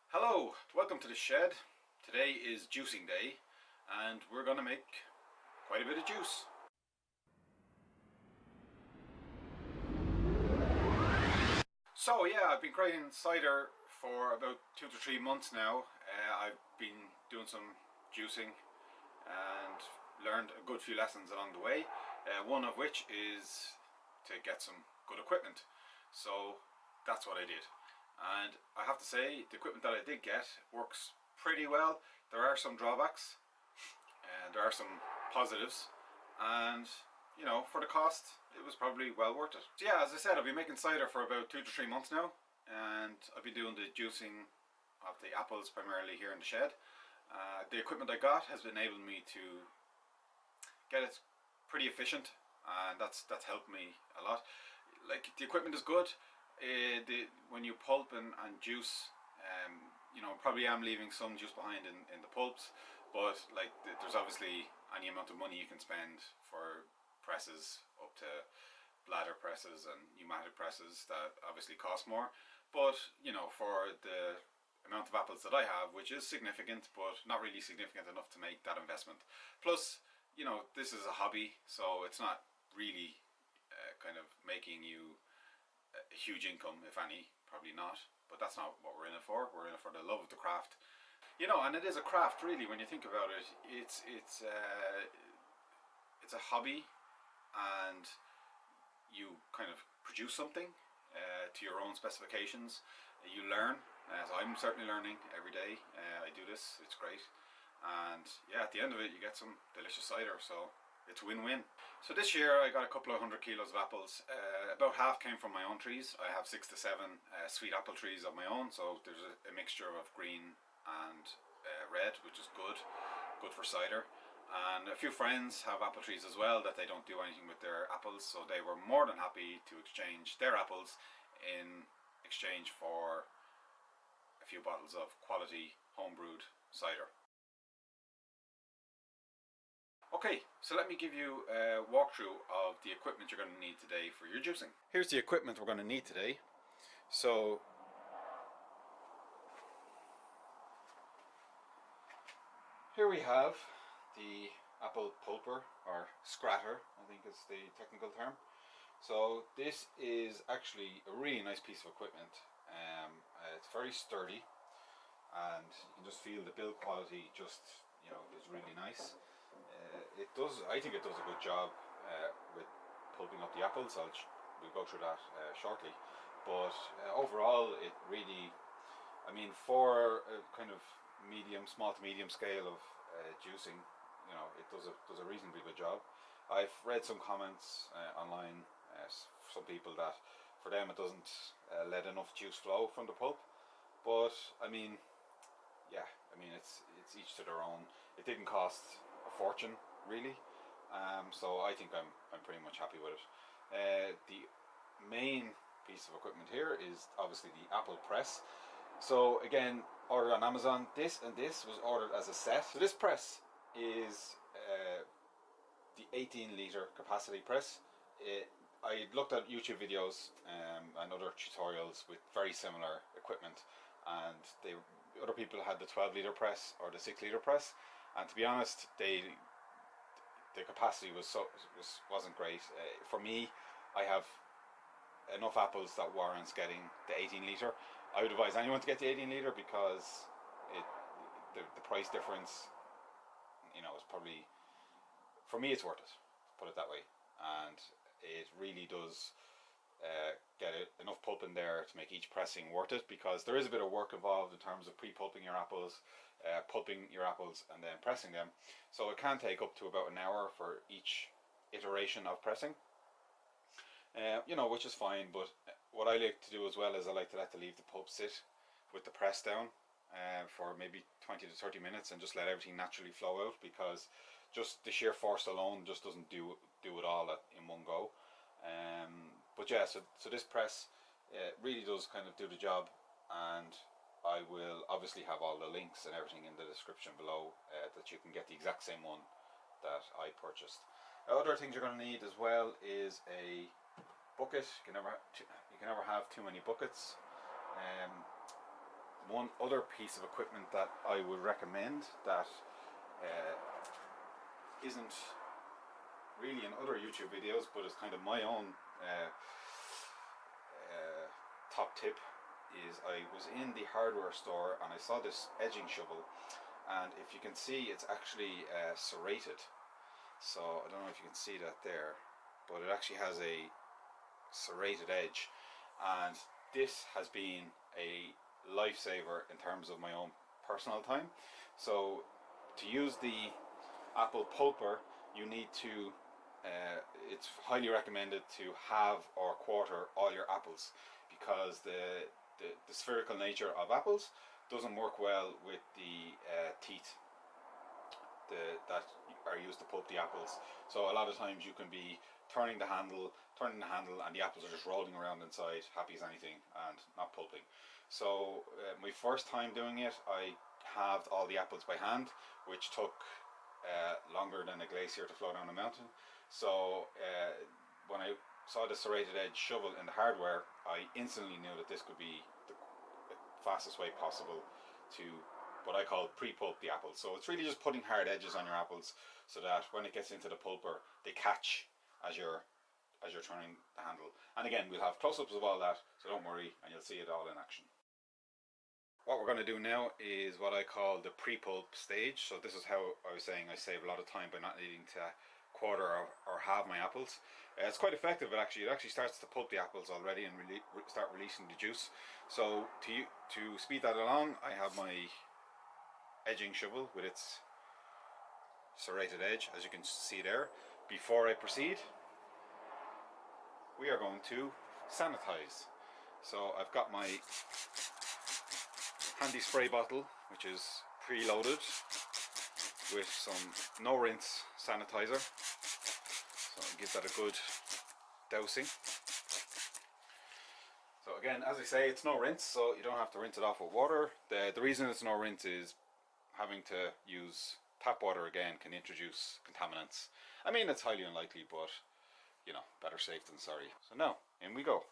Hello, welcome to the shed. Today is juicing day and we're going to make quite a bit of juice. So yeah, I've been creating cider for about 2 to 3 months now. I've been doing some juicing and learned a good few lessons along the way. One of which is to get some good equipment. So that's what I did. And I have to say, the equipment that I did get works pretty well. There are some drawbacks and there are some positives, and you know, for the cost it was probably well worth it. So yeah, as I said, I've been making cider for about 2 to 3 months now, and I've been doing the juicing of the apples primarily here in the shed. The equipment I got has enabled me to get it pretty efficient, and that's helped me a lot. Like, the equipment is good. When you pulp and juice, you know, probably am leaving some juice behind in the pulps, but like there's obviously any amount of money you can spend for presses up to bladder presses and pneumatic presses that obviously cost more. But you know, for the amount of apples that I have, which is significant but not really significant enough to make that investment. Plus, you know, this is a hobby, so it's not really kind of making you a huge income, if any, probably not, but that's not what we're in it for. We're in it for the love of the craft, you know. And it is a craft, really, when you think about it. It's a hobby, and you kind of produce something to your own specifications. You learn, as I'm certainly learning every day. I do this, it's great, and yeah, at the end of it you get some delicious cider, so it's win-win. So this year I got a couple of 100 kilos of apples. About half came from my own trees. I have 6 to 7 sweet apple trees of my own, so there's a mixture of green and red, which is good for cider. And a few friends have apple trees as well that they don't do anything with their apples, so they were more than happy to exchange their apples in exchange for a few bottles of quality homebrewed cider. Okay, so let me give you a walkthrough of the equipment you're going to need today for your juicing. Here's the equipment we're going to need today. So here we have the apple pulper, or scratter, I think is the technical term. So this is actually a really nice piece of equipment. It's very sturdy, and you can just feel the build quality just, you know, is really nice. I think it does a good job with pulping up the apples. We'll go through that shortly, but overall it really, I mean, for a kind of small to medium scale of juicing, you know, it does a reasonably good job. I've read some comments online, some people, that for them it doesn't let enough juice flow from the pulp, but I mean, yeah, I mean, it's each to their own. It didn't cost a fortune, really, so I think I'm pretty much happy with it. The main piece of equipment here is obviously the apple press. So again, ordered on Amazon. This and this was ordered as a set. So this press is the 18-litre capacity press. I looked at YouTube videos and other tutorials with very similar equipment, and other people had the 12-litre press or the 6-litre press, and to be honest, the capacity wasn't great. For me, I have enough apples that warrants getting the 18-litre. I would advise anyone to get the 18-litre because the price difference, you know, is probably, for me, it's worth it, put it that way. And it really does get enough pulp in there to make each pressing worth it, because there is a bit of work involved in terms of pre-pulping your apples, pulping your apples and then pressing them. So it can take up to about an hour for each iteration of pressing. You know, which is fine, but what I like to do as well is I like to leave the pulp sit with the press down for maybe 20 to 30 minutes and just let everything naturally flow out, because just the sheer force alone just doesn't do it all in one go. But yeah, so this press really does kind of do the job, and I will obviously have all the links and everything in the description below that you can get the exact same one that I purchased. Other things you're going to need as well is a bucket. You can never have too many buckets. one other piece of equipment that I would recommend that isn't really in other YouTube videos, but is kind of my own top tip, is I was in the hardware store and I saw this edging shovel, and if you can see, it's actually serrated. So I don't know if you can see that there, but it actually has a serrated edge, and this has been a lifesaver in terms of my own personal time. So to use the apple pulper, you need to it's highly recommended to halve or quarter all your apples, because the spherical nature of apples doesn't work well with the teeth that are used to pulp the apples. So a lot of times you can be turning the handle, and the apples are just rolling around inside, happy as anything, and not pulping. So my first time doing it, I halved all the apples by hand, which took longer than a glacier to flow down a mountain. So when I saw the serrated edge shovel in the hardware, I instantly knew that this could be the fastest way possible to what I call pre-pulp the apples. So it's really just putting hard edges on your apples so that when it gets into the pulper, they catch as you're turning the handle. And again, we'll have close-ups of all that, so don't worry, and you'll see it all in action. What we're going to do now is what I call the pre-pulp stage. So this is how I was saying I save a lot of time by not needing to quarter or halve my apples. It's quite effective. It actually starts to pulp the apples already and start releasing the juice. So to speed that along, I have my edging shovel with its serrated edge, as you can see there. Before I proceed, we are going to sanitize. So I've got my handy spray bottle, which is preloaded with some no rinse sanitizer. So I'll give that a good dousing. So again, as I say, it's no rinse, so you don't have to rinse it off with water. The reason it's no rinse is having to use tap water again can introduce contaminants. I mean, it's highly unlikely, but you know, better safe than sorry. So now, in we go.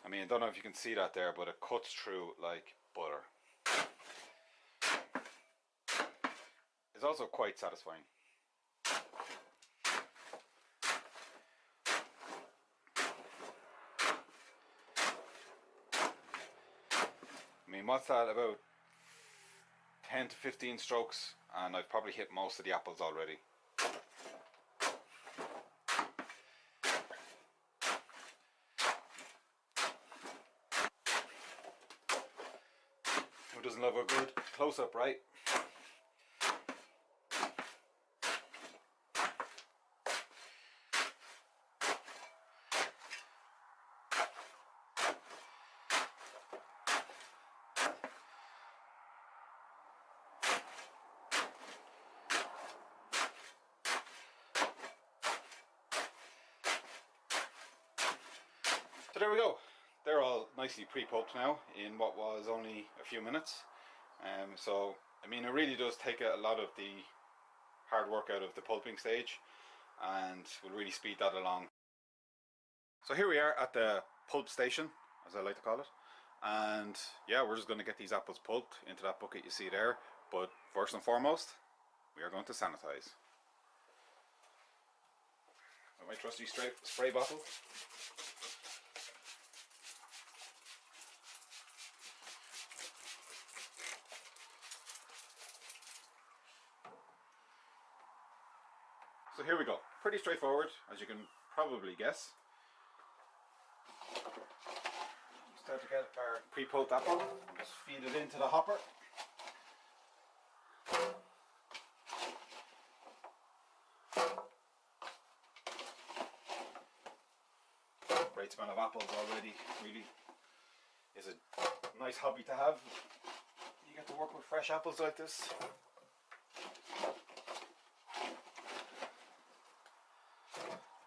I mean, I don't know if you can see that there, but it cuts through like butter. It's also quite satisfying. I mean, what's that, about 10 to 15 strokes, and I've probably hit most of the apples already. Who doesn't love a good close-up, right? So there we go. They're all nicely pre-pulped now in what was only a few minutes. So I mean, it really does take a lot of the hard work out of the pulping stage, and will really speed that along. So here we are at the pulp station, as I like to call it, and yeah, we're just going to get these apples pulped into that bucket you see there. But first and foremost, we are going to sanitize. With my trusty spray bottle. So here we go. Pretty straightforward, as you can probably guess. Start to get our pre-pulped apple. Just feed it into the hopper. Great smell of apples already. Really is a nice hobby to have. You get to work with fresh apples like this.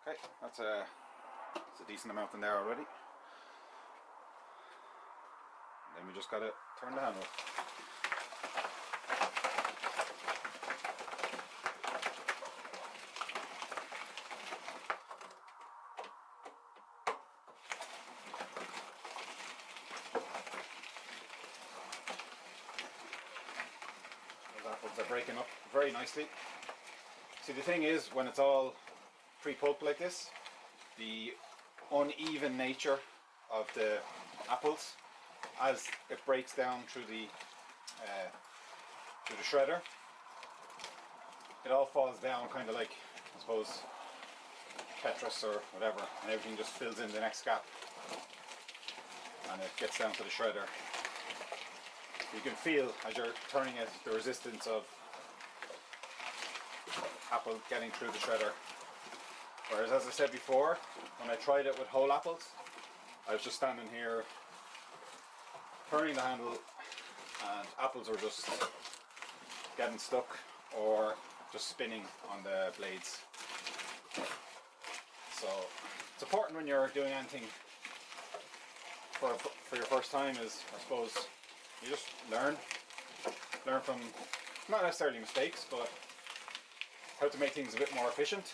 Okay, that's a decent amount in there already. And then we just gotta turn the handle. breaking up very nicely. See, the thing is, when it's all pre-pulped like this, the uneven nature of the apples, as it breaks down through the shredder, it all falls down kind of like, I suppose, Tetris or whatever, and everything just fills in the next gap and it gets down to the shredder. You can feel as you're turning it the resistance of apple getting through the shredder. Whereas, as I said before, when I tried it with whole apples, I was just standing here turning the handle and apples were just getting stuck or just spinning on the blades. So it's important when you're doing anything for your first time is, I suppose, you just learn from not necessarily mistakes, but how to make things a bit more efficient.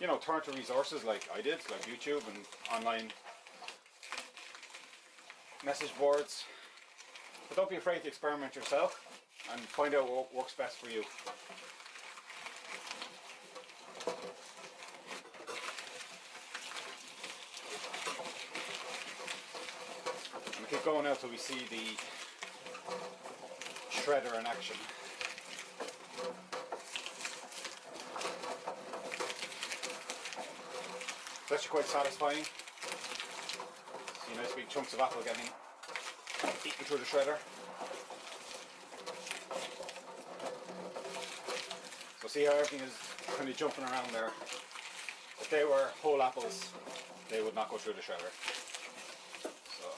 You know, turn to resources like I did, like YouTube and online message boards. But don't be afraid to experiment yourself and find out what works best for you. And we keep going now till we see the shredder in action. It's actually quite satisfying. See nice big chunks of apple getting eaten through the shredder. So see how everything is kind of jumping around there. If they were whole apples, they would not go through the shredder. So.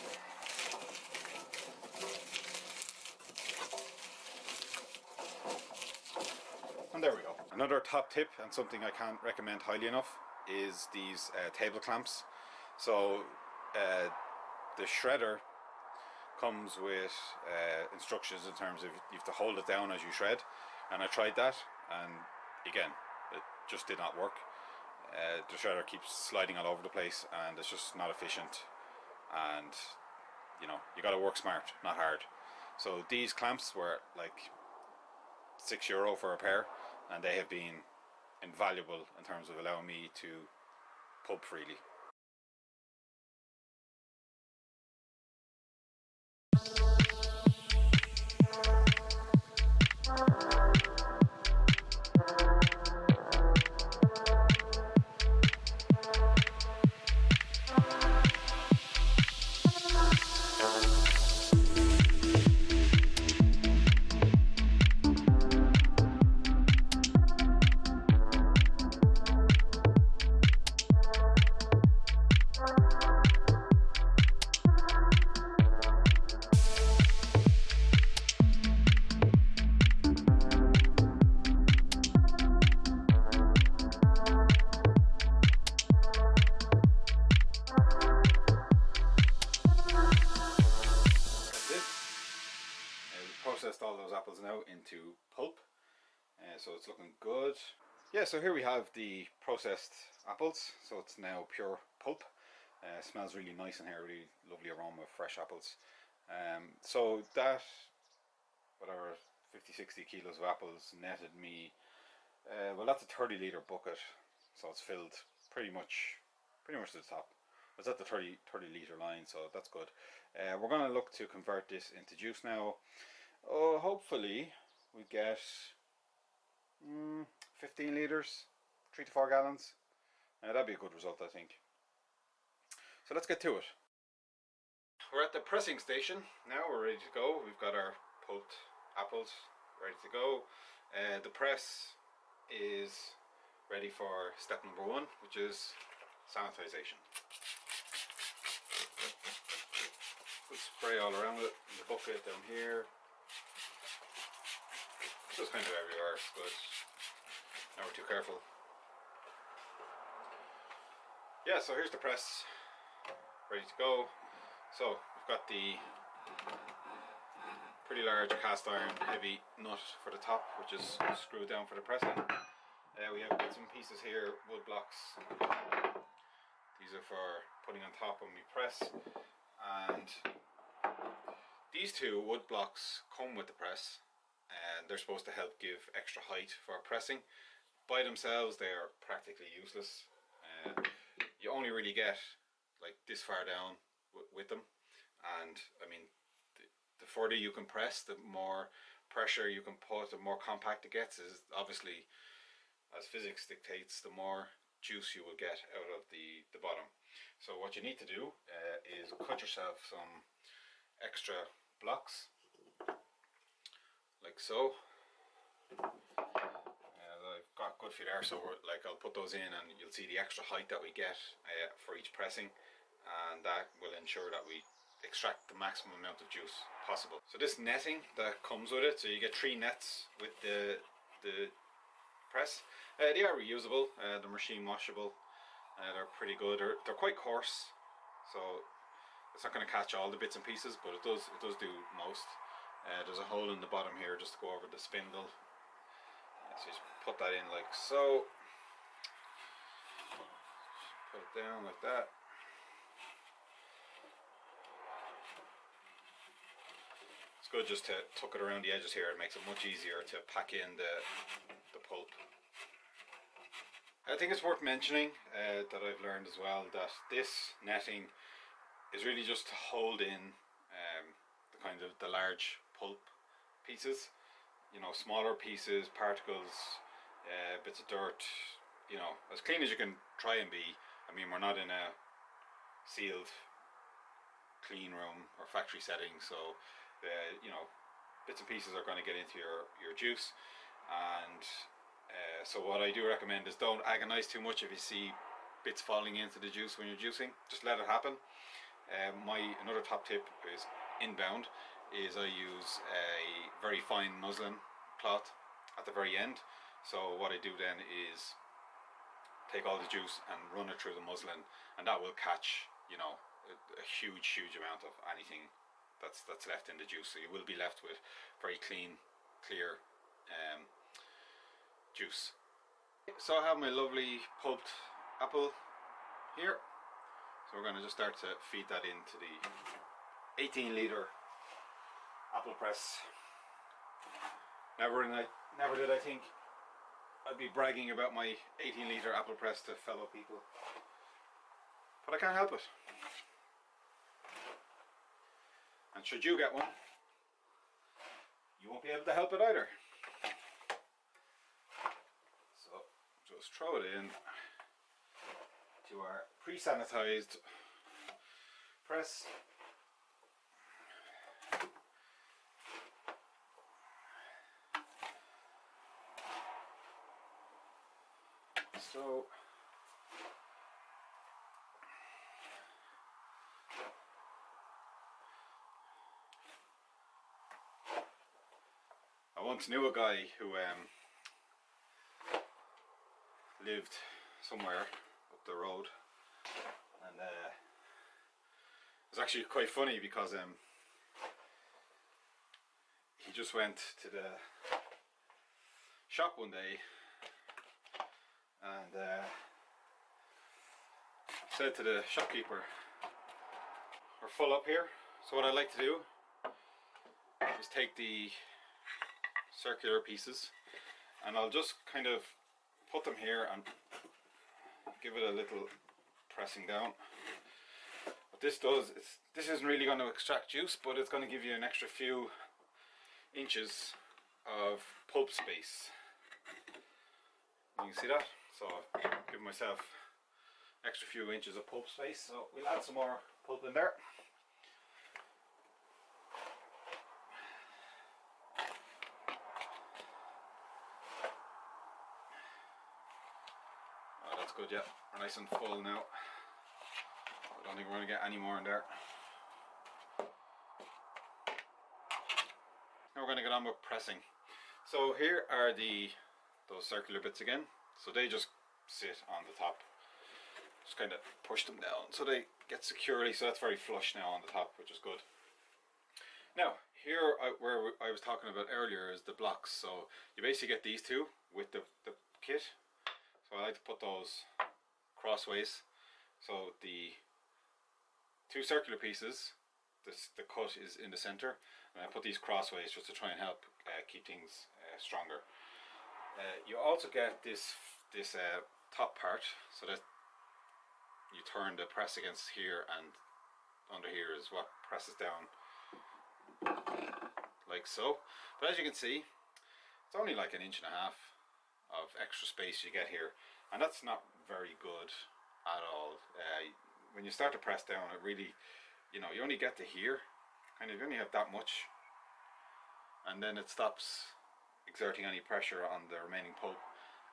And there we go. Another top tip, and something I can't recommend highly enough, is these table clamps. So the shredder comes with instructions in terms of you have to hold it down as you shred, and I tried that, and again, it just did not work. The shredder keeps sliding all over the place, and it's just not efficient. And you know, you got to work smart, not hard. So these clamps were like €6 for a pair, and they have been invaluable in terms of allowing me to pulp freely. Processed all those apples now into pulp, so it's looking good. Yeah, so here we have the processed apples, so it's now pure pulp. Smells really nice in here, really lovely aroma of fresh apples. So that, whatever, 50-60 kilos of apples netted me, well, that's a 30-litre bucket, so it's filled pretty much to the top. It's at the 30 litre line, so that's good. We're going to look to convert this into juice now. Hopefully we get 15 litres, 3 to 4 gallons. That'd be a good result, I think. So let's get to it. We're at the pressing station now. We're ready to go. We've got our pulped apples ready to go. The press is ready for step number 1, which is sanitization. Put spray all around it, in the bucket down here. Just kind of everywhere, it's good. Never too careful. Yeah, so here's the press, ready to go. So we've got the pretty large cast iron heavy nut for the top, which is screwed down for the pressing. We have bits and pieces here, wood blocks. These are for putting on top when we press. And these two wood blocks come with the press. and they're supposed to help give extra height for pressing. By themselves they are practically useless. You only really get like this far down with them, and I mean the further you can press, the more pressure you can put, the more compact it gets. Is obviously, as physics dictates, the more juice you will get out of the bottom. So what you need to do is cut yourself some extra blocks like so. I've got good feet there, so like I'll put those in and you'll see the extra height that we get for each pressing, and that will ensure that we extract the maximum amount of juice possible. So this netting that comes with it, so you get 3 nets with the press. They are reusable, they're machine washable, they're pretty good. They're quite coarse, so it's not going to catch all the bits and pieces, but it does do most. There's a hole in the bottom here just to go over the spindle. So you just put that in like so. Put it down like that. It's good just to tuck it around the edges here. It makes it much easier to pack in the pulp. I think it's worth mentioning that I've learned as well that this netting is really just to hold in the kind of the large pulp pieces. You know, smaller pieces, particles, bits of dirt, you know, as clean as you can try and be. I mean, we're not in a sealed clean room or factory setting, so you know, bits and pieces are going to get into your juice. And so what I do recommend is don't agonize too much if you see bits falling into the juice when you're juicing. Just let it happen. Another top tip is inbound. I use a very fine muslin cloth at the very end. So what I do then is take all the juice and run it through the muslin, and that will catch, you know, a huge amount of anything that's left in the juice. So you will be left with very clean, clear juice. So I have my lovely pulped apple here. So we're going to just start to feed that into the 18-litre apple press. Never did I think I'd be bragging about my 18-litre apple press to fellow people, but I can't help it. And should you get one, you won't be able to help it either. So just throw it in to our pre-sanitized press. So I once knew a guy who lived somewhere up the road, and it was actually quite funny because he just went to the shop one day and said to the shopkeeper, "We're full up here, so what I'd like to do is take the circular pieces and I'll just kind of put them here and give it a little pressing down. What this does is, this isn't really going to extract juice, but it's going to give you an extra few inches of pulp space. You can see that? So I've given myself extra few inches of pulp space, so we'll add some more pulp in there. Oh, that's good, yeah. We're nice and full now. I don't think we're going to get any more in there. Now we're going to get on with pressing. So here are those circular bits again. So they just sit on the top. Just kind of push them down so they get securely. So that's very flush now on the top, which is good. Now here where I was talking about earlier is the blocks. So you basically get these two with the kit. So I like to put those crossways. So the two circular pieces, the cut is in the center, and I put these crossways just to try and help keep things stronger. You also get this top part, so that you turn the press against here, and under here is what presses down like so. But as you can see, it's only like 1.5 inches of extra space you get here, and that's not very good at all. When you start to press down, it really, you only get to here, kind of, you only have that much, and then it stops exerting any pressure on the remaining pulp,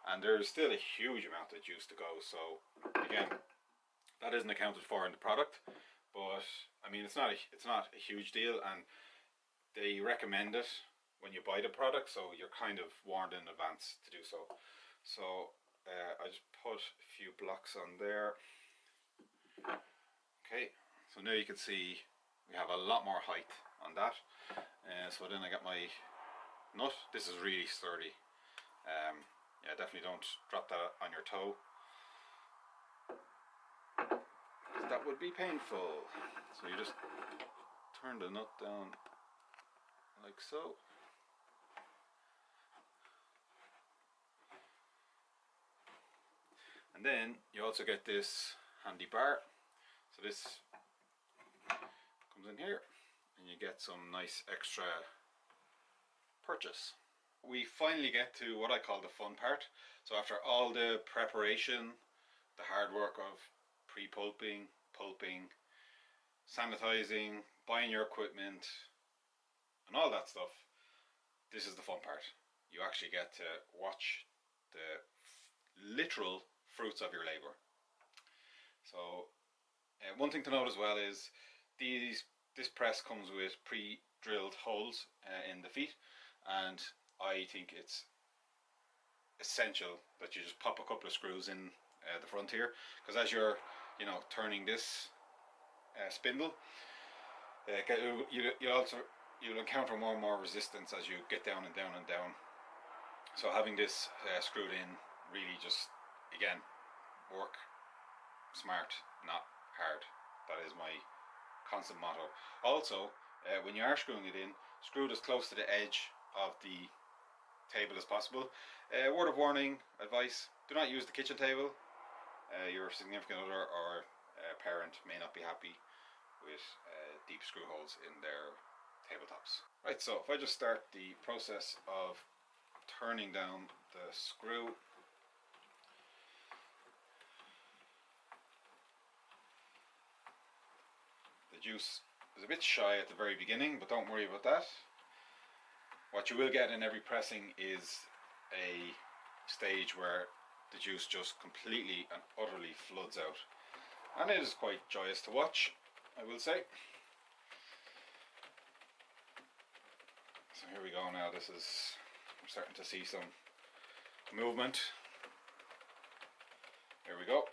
and there's still a huge amount of juice to go. So again, that isn't accounted for in the product, but I mean, it's not a huge deal, and they recommend it when you buy the product, so you're kind of warned in advance to do so. So I just put a few blocks on there. Okay, so now you can see we have a lot more height on that. So then I got my nut. This is really sturdy. Yeah, definitely don't drop that on your toe, because that would be painful. So you just turn the nut down like so. And then you also get this handy bar. So this comes in here, and you get some nice extra purchase. We finally get to what I call the fun part. So after all the preparation, the hard work of pre-pulping, pulping, sanitizing, buying your equipment, and all that stuff, this is the fun part. You actually get to watch the literal fruits of your labor. So one thing to note as well is this press comes with pre-drilled holes in the feet, and I think it's essential that you just pop a couple of screws in the front here, because as you're turning this spindle, you'll encounter more and more resistance as you get down and down and down. So having this screwed in, really just, again, work smart, not hard. That is my constant motto. Also, when you are screwing it in, screw it as close to the edge of the table as possible. Word of warning, advice: do not use the kitchen table. Your significant other or parent may not be happy with deep screw holes in their tabletops. Right, so if I just start the process of turning down the screw, the juice is a bit shy at the very beginning, but don't worry about that. What you will get in every pressing is a stage where the juice just completely and utterly floods out, and it is quite joyous to watch, I will say. So here we go now. This is, I'm starting to see some movement. Here we go.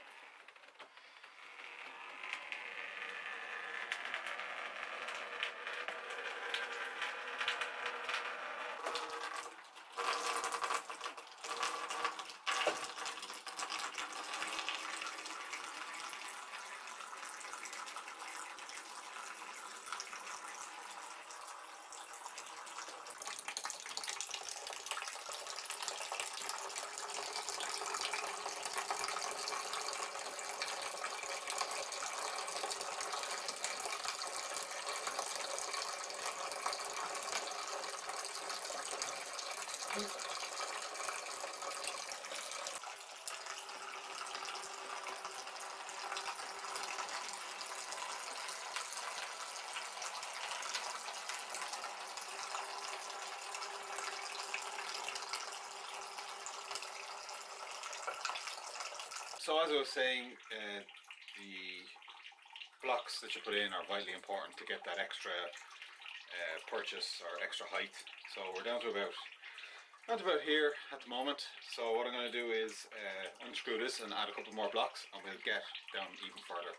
So as I was saying, the blocks that you put in are vitally important to get that extra purchase or extra height. So we're down to about here at the moment. So what I'm going to do is unscrew this and add a couple more blocks, and we'll get down even further.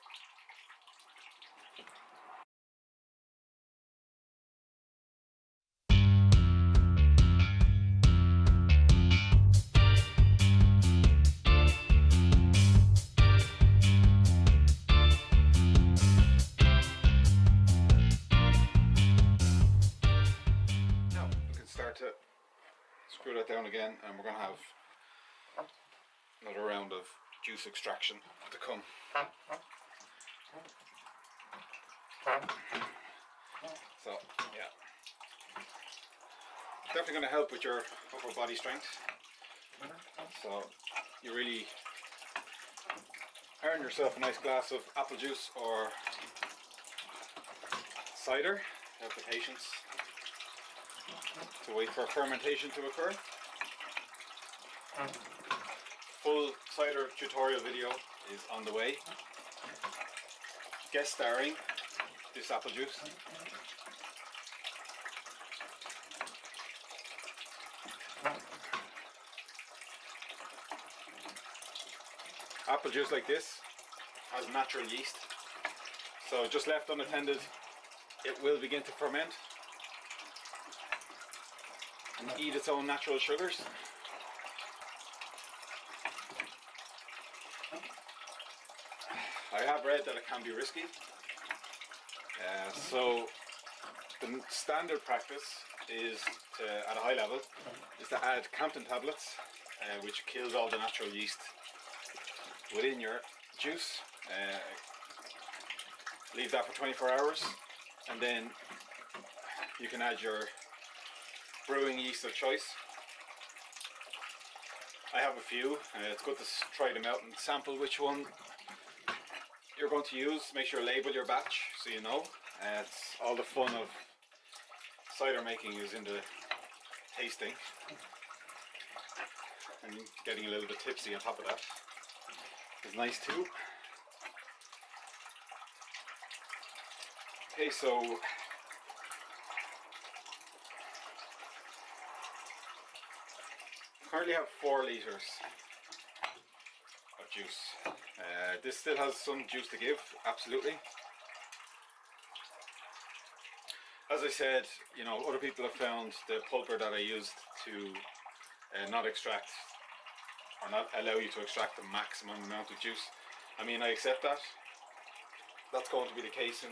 Now we can start to put it down again, and we're going to have another round of juice extraction to come. So yeah, definitely going to help with your upper body strength. So you really earn yourself a nice glass of apple juice or cider. Have the patience to wait for fermentation to occur. Full cider tutorial video is on the way. Guest starring this apple juice. Apple juice like this has natural yeast, so just left unattended it will begin to ferment and eat its own natural sugars. I have read that it can be risky, so the standard practice is to, at a high level, is to add Campton tablets, which kills all the natural yeast within your juice. Leave that for 24 hours, and then you can add your brewing yeast of choice. I have a few. It's good to try them out and sample which one you're going to use. Make sure you label your batch so you know. It's all the fun of cider making is in the tasting and getting a little bit tipsy on top of that is nice too. Okay, so currently have 4 litres of juice. This still has some juice to give, absolutely. As I said, you know, other people have found the pulper that I used to not extract, or not allow you to extract the maximum amount of juice. I mean, I accept that. That's going to be the case in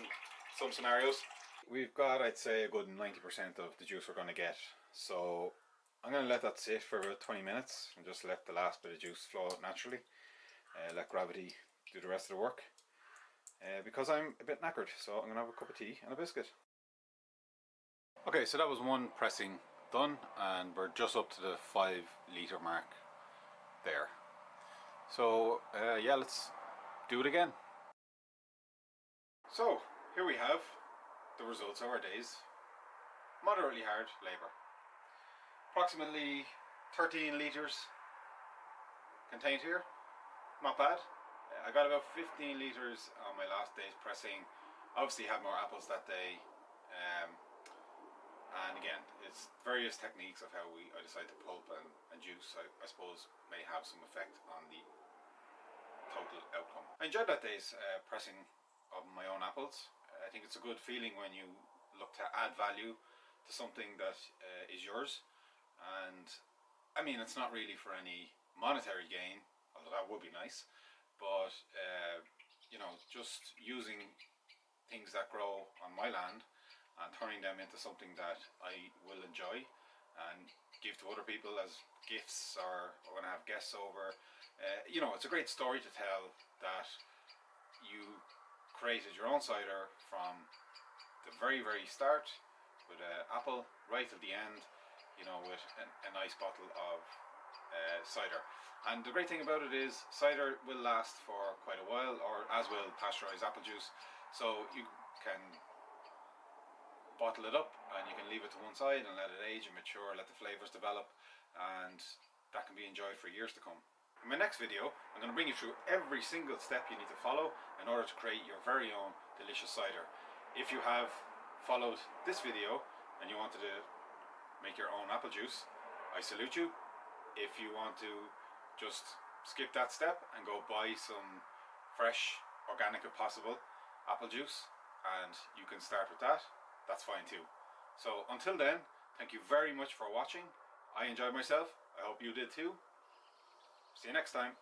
some scenarios. We've got, I'd say, a good 90% of the juice we're going to get. So I'm going to let that sit for about 20 minutes and just let the last bit of juice flow out naturally. Let gravity do the rest of the work. Because I'm a bit knackered, so I'm going to have a cup of tea and a biscuit. Okay, so that was one pressing done, and we're just up to the 5 litre mark there. So yeah, let's do it again. So here we have the results of our day's moderately hard labour. Approximately 13 litres contained here, not bad. I got about 15 litres on my last day's pressing. Obviously had more apples that day, and again, it's various techniques of how I decide to pulp and juice, I suppose, may have some effect on the total outcome. I enjoyed that day's pressing of my own apples. I think it's a good feeling when you look to add value to something that is yours, and I mean, it's not really for any monetary gain, although that would be nice, but you know, just using things that grow on my land and turning them into something that I will enjoy and give to other people as gifts, or when I have guests over. You know, it's a great story to tell that you created your own cider from the very start with an apple right at the end, you know, with a nice bottle of cider. And the great thing about it is cider will last for quite a while, or as will pasteurized apple juice. So you can bottle it up and you can leave it to one side and let it age and mature, let the flavors develop, and that can be enjoyed for years to come. In my next video, I'm going to bring you through every single step you need to follow in order to create your very own delicious cider. If you have followed this video and you wanted to make your own apple juice, I salute you. If you want to just skip that step and go buy some fresh, organic if possible, apple juice, and you can start with that, that's fine too. So until then, thank you very much for watching. I enjoyed myself. I hope you did too. See you next time.